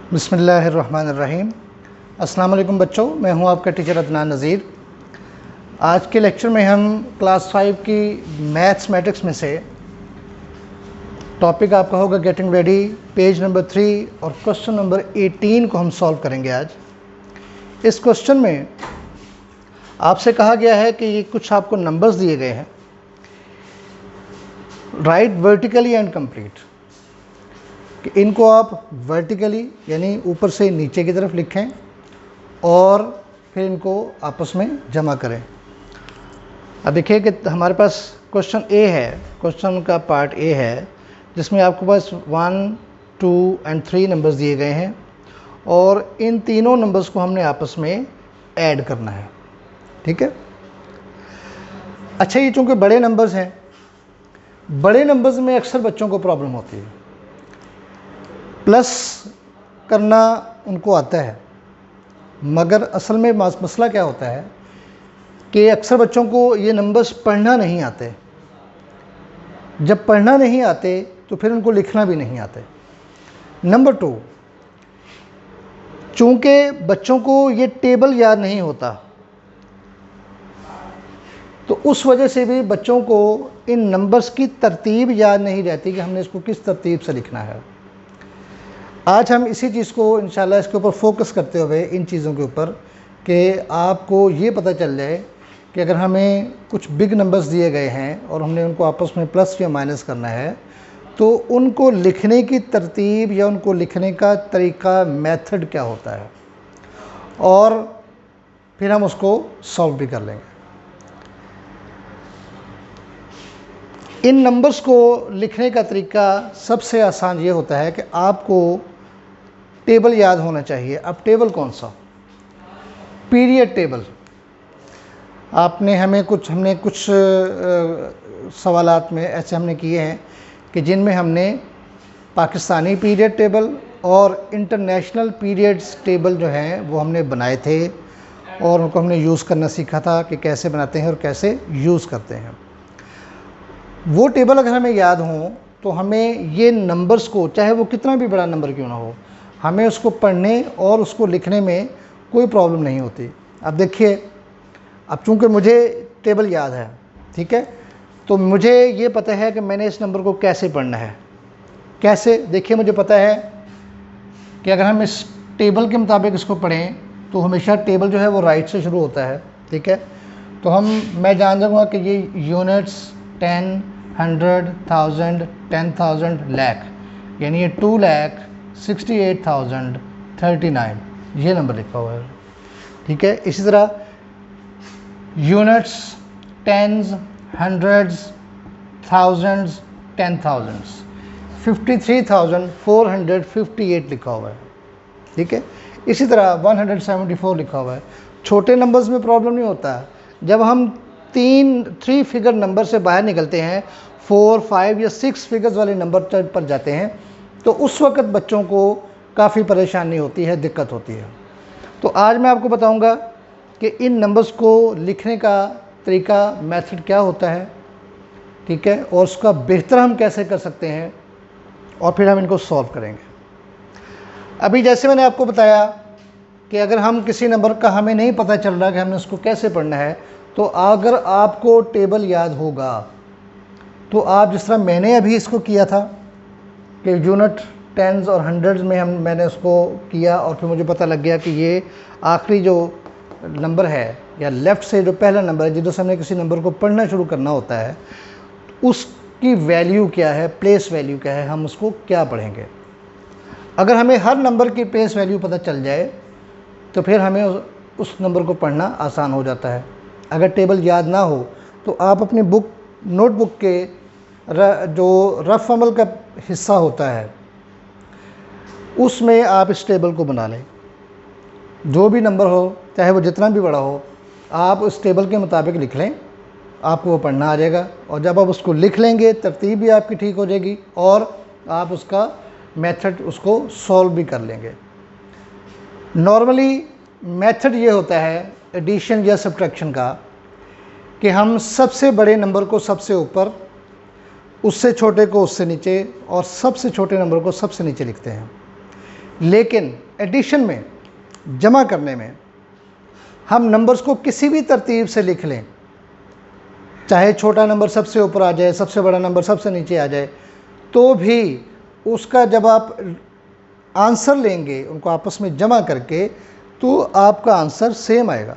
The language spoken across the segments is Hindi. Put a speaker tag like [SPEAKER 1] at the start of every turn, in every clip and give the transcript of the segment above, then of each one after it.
[SPEAKER 1] बिस्मिल्लाहिर्रहमानिर्रहीम। अस्सलाम वालेकुम बच्चों, मैं हूं आपका टीचर अदनान नज़ीर। आज के लेक्चर में हम क्लास 5 की मैथमेटिक्स में से टॉपिक आपका होगा गेटिंग रेडी, पेज नंबर 3 और क्वेश्चन नंबर 18 को हम सॉल्व करेंगे। आज इस क्वेश्चन में आपसे कहा गया है कि ये कुछ आपको नंबर्स दिए गए हैं, राइट वर्टिकली एंड कंप्लीट, कि इनको आप वर्टिकली यानी ऊपर से नीचे की तरफ लिखें और फिर इनको आपस में जमा करें। अब देखिए कि हमारे पास क्वेश्चन ए है, क्वेश्चन का पार्ट ए है, जिसमें आपके पास 1, 2 और 3 नंबर्स दिए गए हैं और इन तीनों नंबर्स को हमने आपस में ऐड करना है। ठीक है। अच्छा, ये चूँकि बड़े नंबर्स हैं, बड़े नंबर्स में अक्सर बच्चों को प्रॉब्लम होती है। प्लस करना उनको आता है, मगर असल में मसला क्या होता है कि अक्सर बच्चों को ये नंबर्स पढ़ना नहीं आते। जब पढ़ना नहीं आते तो फिर उनको लिखना भी नहीं आते। नंबर 2, चूँकि बच्चों को ये टेबल याद नहीं होता, तो उस वजह से भी बच्चों को इन नंबर्स की तरतीब याद नहीं रहती कि हमने इसको किस तरतीब से लिखना है। आज हम इसी चीज़ को इंशाल्लाह इसके ऊपर फोकस करते हुए इन चीज़ों के ऊपर कि आपको ये पता चल जाए कि अगर हमें कुछ बिग नंबर्स दिए गए हैं और हमने उनको आपस में प्लस या माइनस करना है, तो उनको लिखने की तरतीब या उनको लिखने का तरीका, मेथड क्या होता है, और फिर हम उसको सॉल्व भी कर लेंगे। इन नंबर्स को लिखने का तरीका सबसे आसान ये होता है कि आपको टेबल याद होना चाहिए। अब टेबल कौन सा? Period table. हमने कुछ सवालात में ऐसे हमने किए हैं कि जिनमें हमने पाकिस्तानी पीरियड टेबल और इंटरनेशनल पीरियड्स टेबल जो हैं वो हमने बनाए थे और उनको हमने यूज़ करना सीखा था कि कैसे बनाते हैं और कैसे यूज़ करते हैं। वो टेबल अगर हमें याद हो तो हमें ये नंबर्स को, चाहे वो कितना भी बड़ा नंबर क्यों ना हो, हमें उसको पढ़ने और उसको लिखने में कोई प्रॉब्लम नहीं होती। अब देखिए, अब चूँकि मुझे टेबल याद है, ठीक है, तो मुझे ये पता है कि मैंने इस नंबर को कैसे पढ़ना है। कैसे? देखिए, मुझे पता है कि अगर हम इस टेबल के मुताबिक इसको पढ़ें तो हमेशा टेबल जो है वो राइट से शुरू होता है। ठीक है, तो मैं जान जाऊँगा कि ये यूनिट्स 10, 100, 1000, 10,000, लाख, यानी ये 2,68,039 ये नंबर लिखा हुआ है। ठीक है, इसी तरह units, tense, hundreds, thousands, 10,000s, 53,458 लिखा हुआ है। ठीक है, इसी तरह 174 लिखा हुआ है। छोटे नंबर्स में प्रॉब्लम नहीं होता। जब हम 3 फिगर नंबर से बाहर निकलते हैं, 4, 5 या 6 फिगर्स वाले नंबर पर जाते हैं, तो उस वक्त बच्चों को काफ़ी परेशानी होती है, दिक्कत होती है। तो आज मैं आपको बताऊंगा कि इन नंबर्स को लिखने का तरीका, मेथड क्या होता है, ठीक है, और उसका बेहतर हम कैसे कर सकते हैं, और फिर हम इनको सॉल्व करेंगे। अभी जैसे मैंने आपको बताया कि अगर हम किसी नंबर का हमें नहीं पता चल रहा कि हमें उसको कैसे पढ़ना है, तो अगर आपको टेबल याद होगा तो आप जिस तरह मैंने अभी इसको किया था कि यूनिट, टेंस और हंड्रेड्स में मैंने उसको किया और फिर मुझे पता लग गया कि ये आखिरी जो नंबर है या लेफ़्ट से जो पहला नंबर है जिससे हमने किसी नंबर को पढ़ना शुरू करना होता है, उसकी वैल्यू क्या है, प्लेस वैल्यू क्या है, हम उसको क्या पढ़ेंगे। अगर हमें हर नंबर की प्लेस वैल्यू पता चल जाए तो फिर हमें उस नंबर को पढ़ना आसान हो जाता है। अगर टेबल याद ना हो तो आप अपनी नोटबुक के जो रफ अमल का हिस्सा होता है उसमें आप इस टेबल को बना लें। जो भी नंबर हो, चाहे वो जितना भी बड़ा हो, आप उस टेबल के मुताबिक लिख लें, आपको वो पढ़ना आ जाएगा। और जब आप उसको लिख लेंगे, तरतीब भी आपकी ठीक हो जाएगी और आप उसका मेथड, उसको सॉल्व भी कर लेंगे। नॉर्मली मेथड ये होता है एडिशन या सब्ट्रैक्शन का कि हम सबसे बड़े नंबर को सबसे ऊपर, उससे छोटे को उससे नीचे और सबसे छोटे नंबर को सबसे नीचे लिखते हैं। लेकिन एडिशन में, जमा करने में हम नंबर्स को किसी भी तरतीब से लिख लें, चाहे छोटा नंबर सबसे ऊपर आ जाए, सबसे बड़ा नंबर सबसे नीचे आ जाए, तो भी उसका जब आप आंसर लेंगे उनको आपस में जमा करके, तो आपका आंसर सेम आएगा,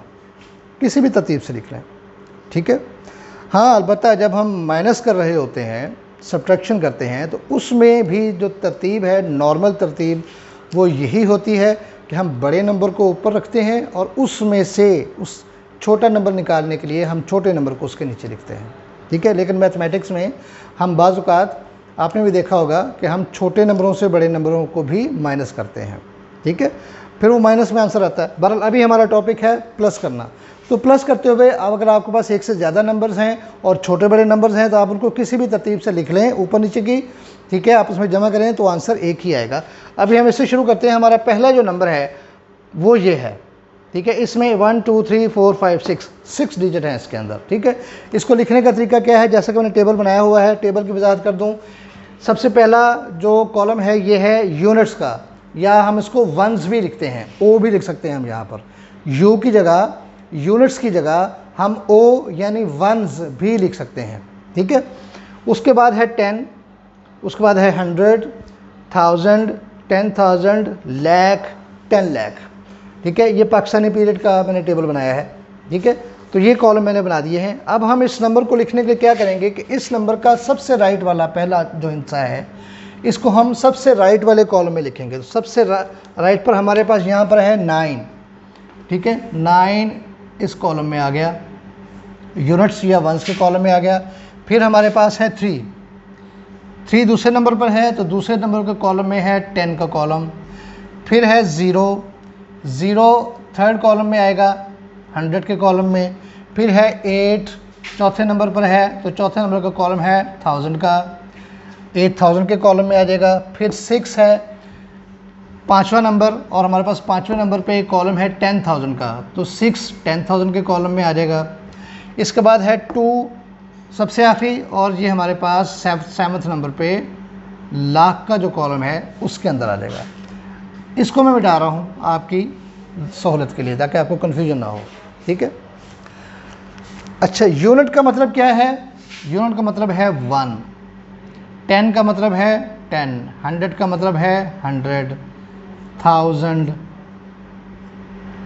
[SPEAKER 1] किसी भी तरतीब से लिख लें। ठीक है। हाँ, अलबत्ता जब हम माइनस कर रहे होते हैं, सब्ट्रैक्शन करते हैं, तो उसमें भी जो तरतीब है, नॉर्मल तरतीब, वो यही होती है कि हम बड़े नंबर को ऊपर रखते हैं और उसमें से उस छोटा नंबर निकालने के लिए हम छोटे नंबर को उसके नीचे लिखते हैं। ठीक है। लेकिन मैथमेटिक्स में हम बाज़ औक़ात, आपने भी देखा होगा कि हम छोटे नंबरों से बड़े नंबरों को भी माइनस करते हैं। ठीक है। फिर वो माइनस में आंसर आता है। बहरहाल अभी हमारा टॉपिक है प्लस करना। तो प्लस करते हुए अब अगर आपके पास एक से ज़्यादा नंबर्स हैं और छोटे बड़े नंबर्स हैं, तो आप उनको किसी भी तरतीब से लिख लें, ऊपर नीचे की। ठीक है। आपस में जमा करें तो आंसर एक ही आएगा। अभी हम इससे शुरू करते हैं। हमारा पहला जो नंबर है वो ये है। ठीक है। इसमें 1 2 3 4 5 6 डिजिट हैं इसके अंदर। ठीक है। इसको लिखने का तरीका क्या है? जैसा कि मैंने टेबल बनाया हुआ है, टेबल की वजाहत कर दूं। सबसे पहला जो कॉलम है ये है यूनिट्स का, या हम इसको वंस भी लिखते हैं, ओ भी लिख सकते हैं हम यहाँ पर। यू की जगह, यूनिट्स की जगह हम ओ यानी वंस भी लिख सकते हैं। ठीक है। उसके बाद है 10, उसके बाद है 100, 1000, 10,000, लाख, 10 लाख। ठीक है। ये पाकिस्तानी पीरियड का मैंने टेबल बनाया है। ठीक है। तो ये कॉलम मैंने बना दिए हैं। अब हम इस नंबर को लिखने के लिए क्या करेंगे कि इस नंबर का सबसे राइट वाला पहला जो हिस्सा है, इसको हम सबसे राइट वाले कॉलम में लिखेंगे। तो सबसे राइट पर हमारे पास यहाँ पर है 9। ठीक है। 9 इस कॉलम में आ गया, यूनिट्स या वंस के कॉलम में आ गया। फिर हमारे पास है 3 दूसरे नंबर पर है, तो दूसरे नंबर के कॉलम में है 10 का कॉलम। फिर है 0 थर्ड कॉलम में आएगा 100 के कॉलम में। फिर है 8 चौथे नंबर पर है, तो चौथे नंबर का कॉलम है 1000 का, 8000 के कॉलम में आ जाएगा। फिर 6 है पाँचवा नंबर, और हमारे पास पाँचवें नंबर पे एक कॉलम है 10,000 का, तो 6 10,000 के कॉलम में आ जाएगा। इसके बाद है 2 सबसे आखिरी, और ये हमारे पास 7वें नंबर पे लाख का जो कॉलम है उसके अंदर आ जाएगा। इसको मैं मिटा रहा हूँ आपकी सहूलत के लिए, ताकि आपको कन्फ्यूजन ना हो। ठीक है। अच्छा, यूनिट का मतलब क्या है? यूनिट का मतलब है 1, 10 का मतलब है 10, 100 का मतलब है 100, 1000,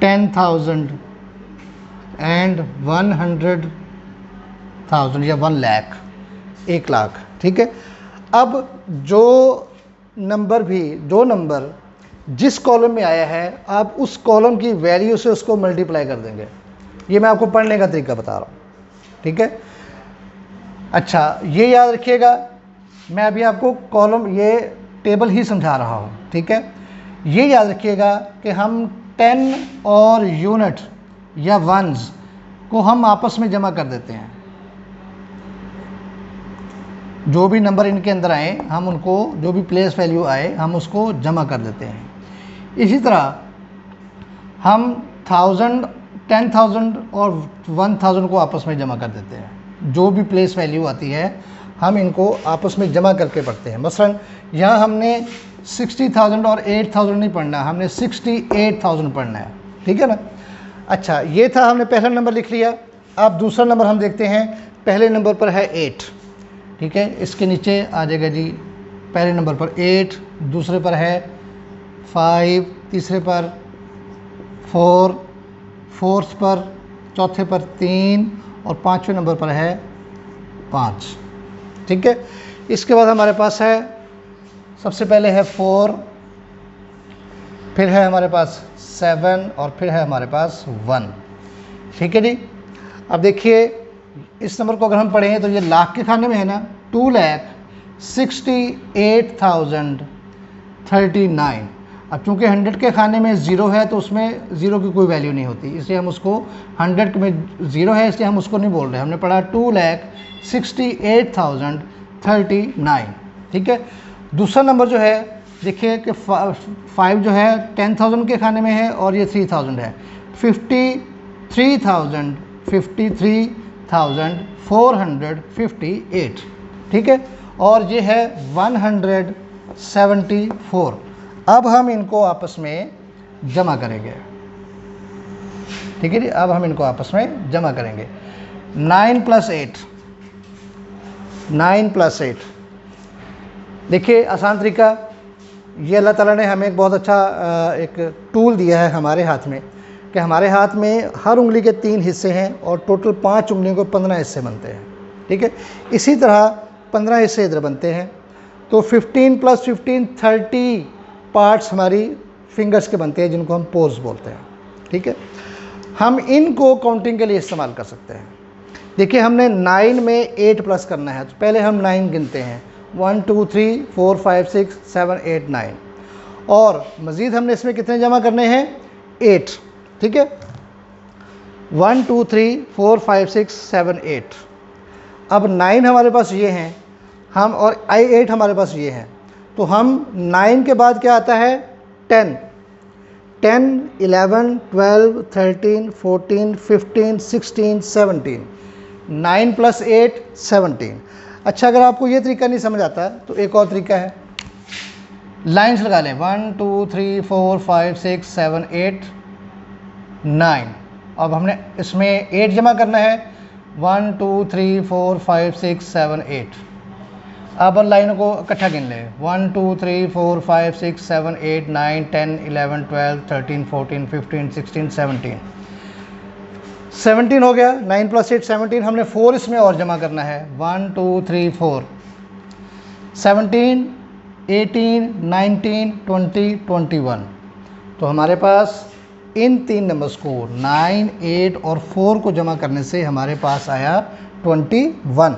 [SPEAKER 1] 10,000 एंड 100,000 या 1 लाख, 1 लाख। ठीक है। अब जो नंबर जिस कॉलम में आया है, आप उस कॉलम की वैल्यू से उसको मल्टीप्लाई कर देंगे। ये मैं आपको पढ़ने का तरीका बता रहा हूँ। ठीक है। अच्छा, ये याद रखिएगा, मैं अभी आपको कॉलम, ये टेबल ही समझा रहा हूँ। ठीक है। ये याद रखिएगा कि हम 10 और यूनिट या वंस को हम आपस में जमा कर देते हैं। जो भी नंबर इनके अंदर आए, हम उनको, जो भी प्लेस वैल्यू आए, हम उसको जमा कर देते हैं। इसी तरह हम 1000, 10,000 और 1000 को आपस में जमा कर देते हैं। जो भी प्लेस वैल्यू आती है, हम इनको आपस में जमा करके पढ़ते हैं। मसलन यहाँ हमने 60,000 और 8,000 नहीं पढ़ना, हमने 68,000 पढ़ना है। ठीक है ना। अच्छा, ये था, हमने पहला नंबर लिख लिया। अब दूसरा नंबर हम देखते हैं। पहले नंबर पर है 8। ठीक है। इसके नीचे आ जाएगा जी, पहले नंबर पर 8, दूसरे पर है 5, तीसरे पर 4, फोर्थ पर, चौथे पर 3 और पाँचवें नंबर पर है 5। ठीक है। इसके बाद हमारे पास है, सबसे पहले है 4, फिर है हमारे पास 7 और फिर है हमारे पास 1। ठीक है जी। अब देखिए, इस नंबर को अगर हम पढ़ें तो ये लाख के खाने में है ना, 2,68,039। अब चूँकि 100 के खाने में 0 है, तो उसमें 0 की कोई वैल्यू नहीं होती, इसलिए हम उसको, 100 में 0 है इसलिए हम उसको नहीं बोल रहे। हमने पढ़ा 2,68,039। ठीक है। दूसरा नंबर जो है, देखिए कि 5 जो है 10,000 के खाने में है और ये 3,000 है। 53,458। ठीक है। और ये है 174। अब हम इनको आपस में जमा करेंगे, ठीक है जी। अब हम इनको आपस में जमा करेंगे। 9 + 8, 9 + 8। देखिए आसान तरीका, ये अल्लाह ताला ने हमें एक बहुत अच्छा एक टूल दिया है हमारे हाथ में, कि हमारे हाथ में हर उंगली के 3 हिस्से हैं और टोटल 5 उंगलियों को 15 हिस्से बनते हैं, ठीक है। इसी तरह 15 हिस्से इधर बनते हैं, तो 15 + 15 30 पार्ट्स हमारी फिंगर्स के बनते हैं, जिनको हम पोज बोलते हैं, ठीक है। हम इनको काउंटिंग के लिए इस्तेमाल कर सकते हैं। देखिए हमने 9 में 8 प्लस करना है, तो पहले हम 9 गिनते हैं, 1 2 3 4 5 6 7 8 9, और मज़ीद हमने इसमें कितने जमा करने हैं, 8, ठीक है। 1 2 3 4 5 6 7 8। अब 9 हमारे पास ये हैं, हम और 8 हमारे पास ये हैं, तो हम 9 के बाद क्या आता है, 10, 10 11 12 13 14 15 16 17, 9 + 8 17। अच्छा, अगर आपको ये तरीका नहीं समझ आता तो एक और तरीका है, लाइंस लगा लें, 1 2 3 4 5 6 7 8 9। अब हमने इसमें 8 जमा करना है, 1 2 3 4 5 6 7 8। अब लाइनों को इकट्ठा गिन लें, 1 2 3 4 5 6 7 8 9 10 11 12 13 14 15 16 17। 17 हो गया, 9 + 8 17। हमने 4 इसमें और जमा करना है, 1 2 3 4 17 18 19 20 21। तो हमारे पास इन 3 नंबर्स को 9 8 और 4 को जमा करने से हमारे पास आया 21,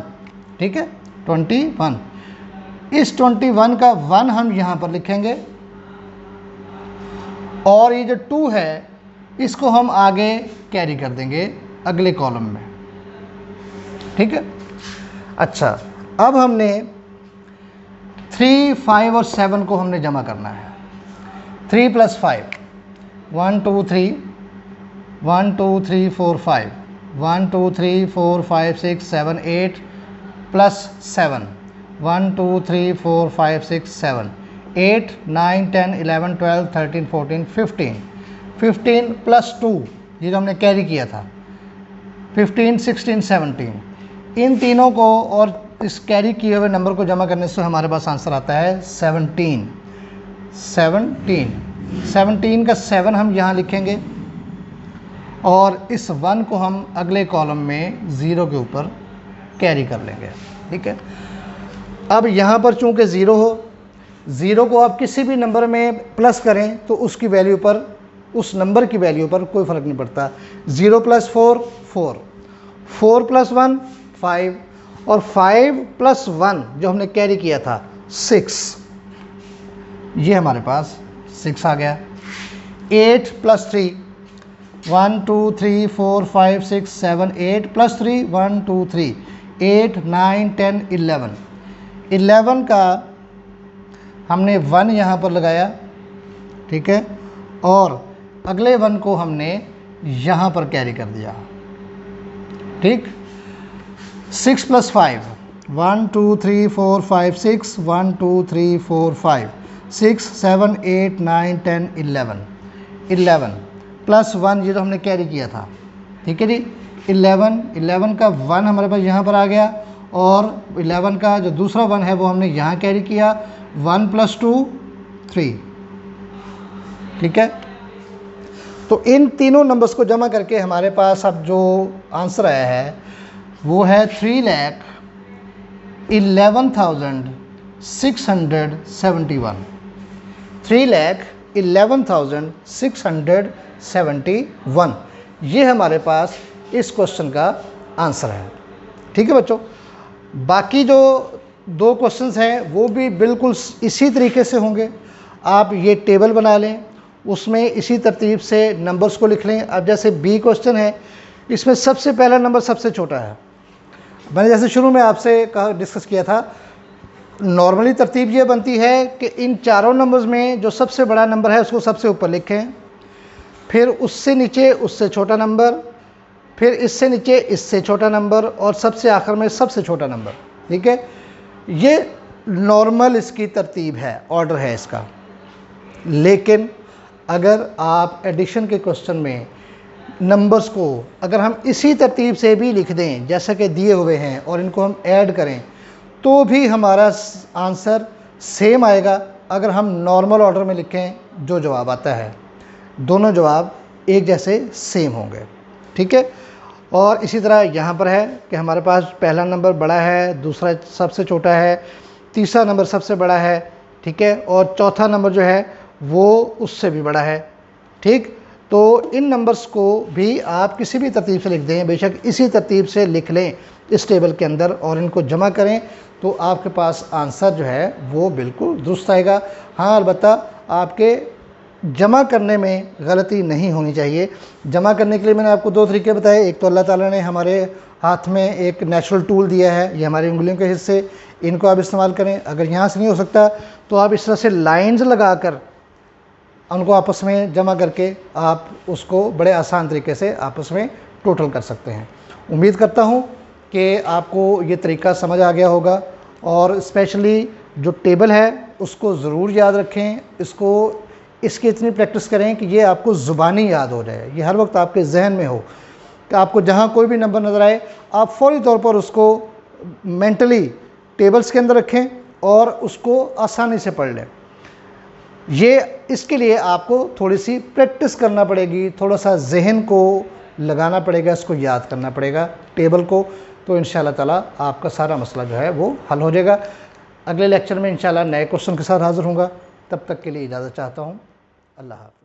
[SPEAKER 1] ठीक है, 21। इस 21 का 1 हम यहाँ पर लिखेंगे, और ये जो 2 है इसको हम आगे कैरी कर देंगे अगले कॉलम में, ठीक है। अच्छा, अब हमने 3 5 और 7 को हमने जमा करना है। 3 + 5, 1 2 3 1 2 3 4 5 1 2 3 4 5 6 7 8 + 7 1 2 3 4 5 6 7 8 9 10 11 12 13 14 15 15 + 2, ये जो हमने कैरी किया था, 15 16 17। इन तीनों को और इस कैरी किए हुए नंबर को जमा करने से हमारे पास आंसर आता है 17। 17 का 7 हम यहाँ लिखेंगे, और इस 1 को हम अगले कॉलम में 0 के ऊपर कैरी कर लेंगे, ठीक है। अब यहाँ पर चूँकि 0 हो, 0 को आप किसी भी नंबर में प्लस करें तो उसकी वैल्यू पर, उस नंबर की वैल्यू पर कोई फ़र्क नहीं पड़ता। 0 + 4 4, 4 + 1 5, और 5 + 1 जो हमने कैरी किया था 6, ये हमारे पास 6 आ गया। 8 + 3, 1 2 3 4 5 6 7 8 + 3 1 2 3 8 9 10 11। 11 का हमने 1 यहाँ पर लगाया, ठीक है, और अगले 1 को हमने यहाँ पर कैरी कर दिया, ठीक। 6 + 5, 1 2 3 4 5 6 1 2 3 4 5 6 7 8 9 10 11। 11 + 1 ये तो हमने कैरी किया था, ठीक है जी। 11 का 1 हमारे पास यहाँ पर आ गया, और 11 का जो दूसरा 1 है वो हमने यहाँ कैरी किया, 1 + 2 3, ठीक है। तो इन तीनों नंबर्स को जमा करके हमारे पास अब जो आंसर आया है वो है 3,11,671। 3,11,671, ये हमारे पास इस क्वेश्चन का आंसर है, ठीक है बच्चों। बाकी जो 2 क्वेश्चंस हैं वो भी बिल्कुल इसी तरीके से होंगे। आप ये टेबल बना लें, उसमें इसी तरतीब से नंबर्स को लिख लें। अब जैसे बी क्वेश्चन है, इसमें सबसे पहला नंबर सबसे छोटा है। मैंने जैसे शुरू में आपसे डिस्कस किया था, नॉर्मली तरतीब ये बनती है कि इन चारों नंबर्स में जो सबसे बड़ा नंबर है उसको सबसे ऊपर लिखें, फिर उससे नीचे उससे छोटा नंबर, फिर इससे नीचे इससे छोटा नंबर, और सबसे आखिर में सबसे छोटा नंबर, ठीक है। ये नॉर्मल इसकी तरतीब है, ऑर्डर है इसका। लेकिन अगर आप एडिशन के क्वेश्चन में नंबर्स को अगर हम इसी तरतीब से भी लिख दें जैसा कि दिए हुए हैं और इनको हम ऐड करें तो भी हमारा आंसर सेम आएगा। अगर हम नॉर्मल ऑर्डर में लिखें जो जवाब आता है, दोनों जवाब एक जैसे सेम होंगे, ठीक है। और इसी तरह यहाँ पर है कि हमारे पास पहला नंबर बड़ा है, दूसरा सबसे छोटा है, तीसरा नंबर सबसे बड़ा है, ठीक है, और चौथा नंबर जो है वो उससे भी बड़ा है, ठीक। तो इन नंबर्स को भी आप किसी भी तरतीब से लिख दें, बेशक इसी तरतीब से लिख लें इस टेबल के अंदर और इनको जमा करें तो आपके पास आंसर जो है वो बिल्कुल दुरुस्त आएगा। हाँ, अलबत्ता आपके जमा करने में गलती नहीं होनी चाहिए। जमा करने के लिए मैंने आपको दो तरीके बताए। एक तो अल्लाह ताला ने हमारे हाथ में एक नेचुरल टूल दिया है, ये हमारी उंगलियों के हिस्से, इनको आप इस्तेमाल करें। अगर यहाँ से नहीं हो सकता तो आप इस तरह से लाइंस लगाकर उनको आपस में जमा करके आप उसको बड़े आसान तरीके से आपस में टोटल कर सकते हैं। उम्मीद करता हूँ कि आपको ये तरीका समझ आ गया होगा और स्पेशली जो टेबल है उसको ज़रूर याद रखें, इसकी इतनी प्रैक्टिस करें कि ये आपको ज़ुबानी याद हो जाए, ये हर वक्त आपके जहन में हो कि आपको जहाँ कोई भी नंबर नज़र आए आप फ़ौरी तौर पर उसको मेंटली टेबल्स के अंदर रखें और उसको आसानी से पढ़ लें। ये इसके लिए आपको थोड़ी सी प्रैक्टिस करना पड़ेगी, थोड़ा सा जहन को लगाना पड़ेगा, इसको याद करना पड़ेगा टेबल को, तो इंशाल्लाह ताला आपका सारा मसला जो है वो हल हो जाएगा। अगले लेक्चर में इंशाल्लाह नए क्वेश्चन के साथ हाज़िर होऊंगा। तब तक के लिए इजाज़त चाहता हूँ। अल्लाह हाफ़िज़।